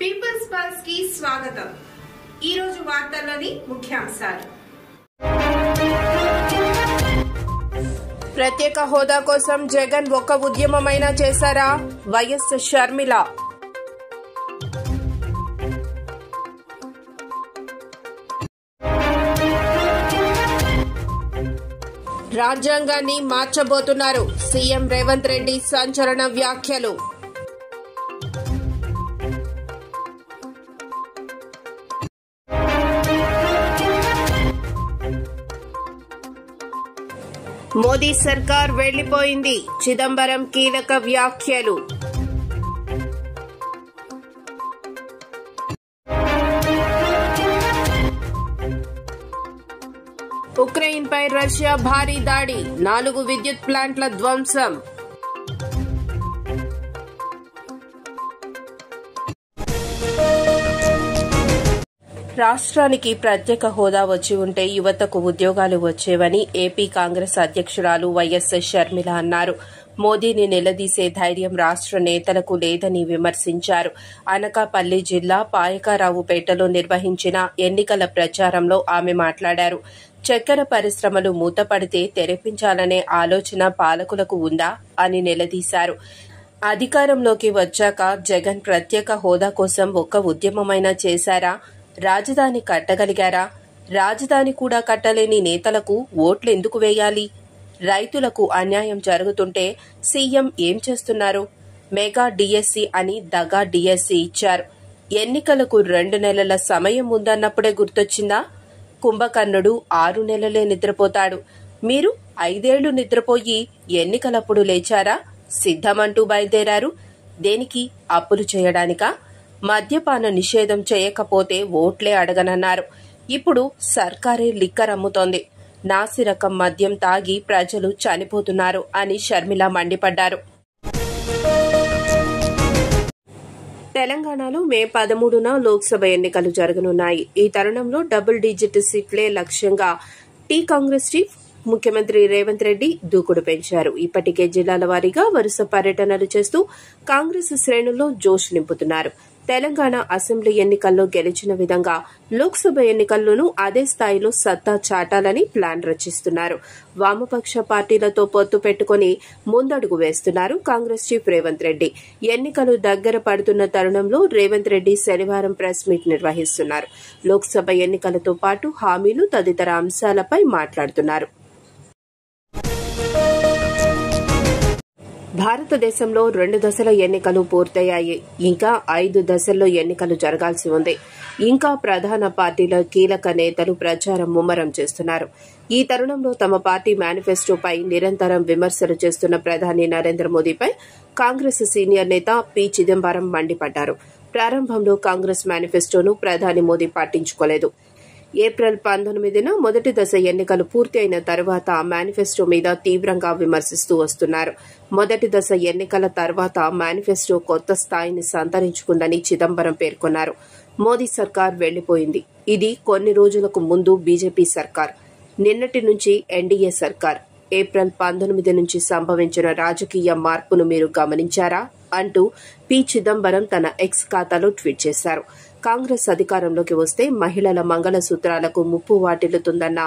Peoples pulse కి స్వాగతం. ఈ రోజు వార్తల్లోని ముఖ్యాంశాలు. ప్రత్యేక హోదా కోసం జగన్ ఒక్క ఉద్యమమైనా చేశారా? వైఎస్ షర్మిల. రాజ్యాంగాన్ని మార్చబోతున్నారు సీఎం రేవంత్ రెడ్డి సంచలన వ్యాఖ్యలు. మోదీ సర్కార్ వెళ్లిపోయింది, చిదంబరం కీలక వ్యాఖ్యలు. ఉక్రెయిన్పై రష్యా భారీ దాడి, 4 విద్యుత్ ప్లాంట్ల ధ్వంసం. రాష్ట్రానికి ప్రత్యేక హోదా వచ్చి ఉంటే యువతకు ఉద్యోగాలు వచ్చేవని ఏపీ కాంగ్రెస్ అధ్యక్షురాలు వైఎస్ షర్మిల అన్నారు. మోదీని నిలదీసే ధైర్యం రాష్ట్ర నేతలకు లేదని విమర్శించారు. అనకాపల్లి జిల్లా పాయకారావుపేటలో నిర్వహించిన ఎన్నికల ప్రచారంలో ఆమె మాట్లాడారు. చక్కెర పరిశ్రమలు మూతపడితే తెరపించాలనే ఆలోచన పాలకులకు ఉందా అని నిలదీశారు. అధికారంలోకి వచ్చాక జగన్ ప్రత్యేక హోదా కోసం ఒక్క ఉద్యమమైనా చేశారా? రాజధాని కట్టగలిగారా? రాజధాని కూడా కట్టలేని నేతలకు ఓట్లు ఎందుకు వేయాలి? రైతులకు అన్యాయం జరుగుతుంటే సీఎం ఏం చేస్తున్నారు? మెగా డీఎస్సీ అని దగా డీఎస్సీ ఇచ్చారు. ఎన్నికలకు 2 నెలల సమయం ఉందన్నప్పుడే గుర్తొచ్చిందా? కుంభకర్ణుడు 6 నెలలే నిద్రపోతాడు. మీరు 5 ఏళ్లు నిద్రపోయి ఎన్నికలప్పుడు లేచారా? సిద్ధమంటూ బయలుదేరారు. దేనికి? అప్పులు చేయడానికా? మద్యపాన నిషేధం చేయకపోతే ఓట్లే అడగనన్నారు. ఇప్పుడు సర్కారే లిక్కర్ అమ్ముతోంది. నాసిరకం మద్యం తాగి ప్రజలు చనిపోతున్నారు అని షర్మిల మండిపడ్డారు. తెలంగాణలో మే 13న లోక్సభ ఎన్నికలు జరగనున్నాయి. ఈ తరుణంలో డబుల్ డిజిట్ సీట్లే లక్ష్యంగా కాంగ్రెస్ చీఫ్ ముఖ్యమంత్రి రేవంత్ రెడ్డి దూకుడు పెంచారు. ఇప్పటికే జిల్లాల వారీగా వరుస పర్యటనలు చేస్తూ కాంగ్రెస్ శ్రేణుల్లో జోష్ నింపుతున్నారు. తెలంగాణ అసెంబ్లీ ఎన్నికల్లో గెలిచిన విధంగా లోక్సభ ఎన్నికల్లోనూ అదే స్థాయిలో సత్తా చాటాలని ప్లాన్ రచిస్తున్నారు. వామపక్ష పార్టీలతో పొత్తు పెట్టుకుని ముందడుగు వేస్తున్నారు కాంగ్రెస్ చీఫ్ రేవంత్ రెడ్డి. ఎన్నికలు దగ్గర పడుతున్న తరుణంలో రేవంత్ రెడ్డి శనివారం ప్రెస్ మీట్ నిర్వహిస్తున్నారు. లోక్సభ ఎన్నికలతో పాటు హామీలు తదితర అంశాలపై మాట్లాడుతున్నారు. భారతదేశంలో 2 దశల ఎన్నికలు పూర్తయ్యాయి. ఇంకా 5 దశల్లో ఎన్నికలు జరగాల్సి ఉంది. ఇంకా ప్రధాన పార్టీల కీలక నేతలు ప్రచారం ముమ్మరం చేస్తున్నారు. ఈ తరుణంలో తమ పార్టీ మేనిఫెస్టోపై నిరంతరం విమర్శలు చేస్తున్న ప్రధాని నరేంద్ర మోదీపై కాంగ్రెస్ సీనియర్ నేత పి. చిదంబరం మండిపడ్డారు. ప్రారంభంలో కాంగ్రెస్ మేనిఫెస్టోను ప్రధాని మోదీ పట్టించుకోలేదు. ఏప్రిల్ 19న మొదటి దశ ఎన్నికలు పూర్తి అయిన తర్వాత మేనిఫెస్టో మీద తీవ్రంగా విమర్శిస్తూ వస్తున్నారు. మొదటి దశ ఎన్నికల తర్వాత మేనిఫెస్టో కొత్త స్థాయిని సంతరించుకుందని చిదంబరం పేర్కొన్నారు. మోదీ సర్కార్ వెళ్లిపోయింది. ఇది కొన్ని రోజులకు ముందు బీజేపీ సర్కార్, నిన్నటి నుంచి ఎన్డీఏ సర్కార్. ఏప్రిల్ 19 నుంచి సంభవించిన రాజకీయ మార్పును మీరు గమనించారా అంటూ పి. చిదంబరం తన ఎక్స్ ఖాతాలో ట్వీట్ చేశారు. కాంగ్రెస్ అధికారంలోకి వస్తే మహిళల మంగళసూత్రాలకు ముప్పు వాటిల్లుతుందన్న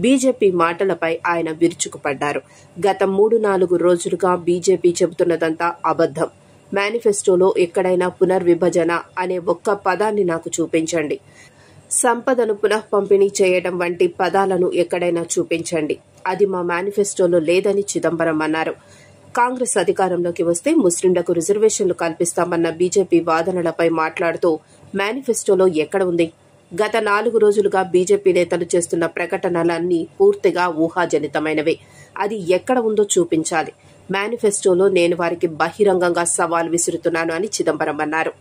బీజేపీ మాటలపై ఆయన విరుచుకుపడ్డారు. గత 3-4 రోజులుగా బీజేపీ చెబుతున్నదంతా అబద్దం. మేనిఫెస్టోలో ఎక్కడైనా పునర్విభజన అనే ఒక్క పదాన్ని నాకు చూపించండి. సంపదను పునః పంపిణీ చేయడం వంటి పదాలను ఎక్కడైనా చూపించండి. అది మా మేనిఫెస్టోలో లేదని చిదంబరం అన్నారు. కాంగ్రెస్ అధికారంలోకి వస్తే ముస్లింలకు రిజర్వేషన్లు కల్పిస్తామన్న బీజేపీ వాదనలపై మాట్లాడుతూ మేనిఫెస్టోలో ఎక్కడ ఉంది? గత 4 రోజులుగా బీజేపీ నేతలు చేస్తున్న ప్రకటనలన్నీ పూర్తిగా ఊహాజనితమైనవే. అది ఎక్కడ ఉందో చూపించాలి. మేనిఫెస్టోలో నేను వారికి బహిరంగంగా సవాల్ విసురుతున్నాను అని చిదంబరం అన్నారు.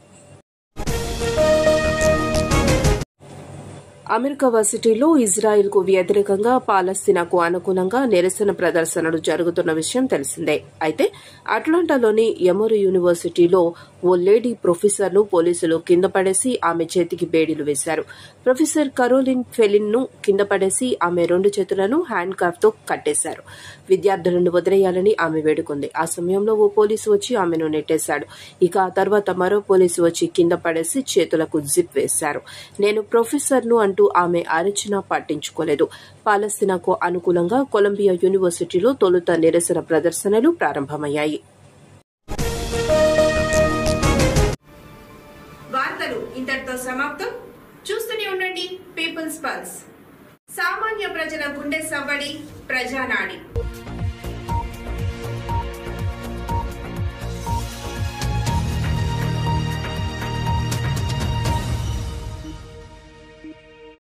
అమెరికా వర్సిటీలో ఇజ్రాయెల్కు వ్యతిరేకంగా పాలస్తీనాకు అనుకూలంగా నిరసన ప్రదర్శనలు జరుగుతున్న విషయం తెలిసిందే. అయితే అట్లాంటాలోని ఎమోరీ యూనివర్సిటీలో ఓ లేడీ ప్రొఫెసర్ను పోలీసులు కింద పడేసి ఆమె చేతికి బేడీలు వేశారు. ప్రొఫెసర్ కరోలిన్ ఫెలిన్ ను కింద పడేసి ఆమె 2 చేతులను హ్యాండ్ కఫ్ తో కట్టేశారు. విద్యార్థులను వదిలేయాలని ఆమె వేడుకుంది. ఆ సమయంలో ఓ పోలీసు వచ్చి ఆమెను నెట్టేశాడు. ఇక ఆ తర్వాత మరో పోలీసు వచ్చి కింద పడేసి చేతులకు జిప్ వేశారు. నేను ప్రొఫెసర్ను అంటూ ఆమె అరచినా పట్టించుకోలేదు. పాలస్తీనాకు అనుకూలంగా కొలంబియా యూనివర్సిటీలో తొలుత నిరసన ప్రదర్శనలు ప్రారంభమయ్యాయి. వార్తలు ఇంతటితో సమాప్తం. చూస్తూనే ఉండండి పీపుల్స్ పల్స్. సామాన్య ప్రజల గుండె సవ్వడి, ప్రజానాడి.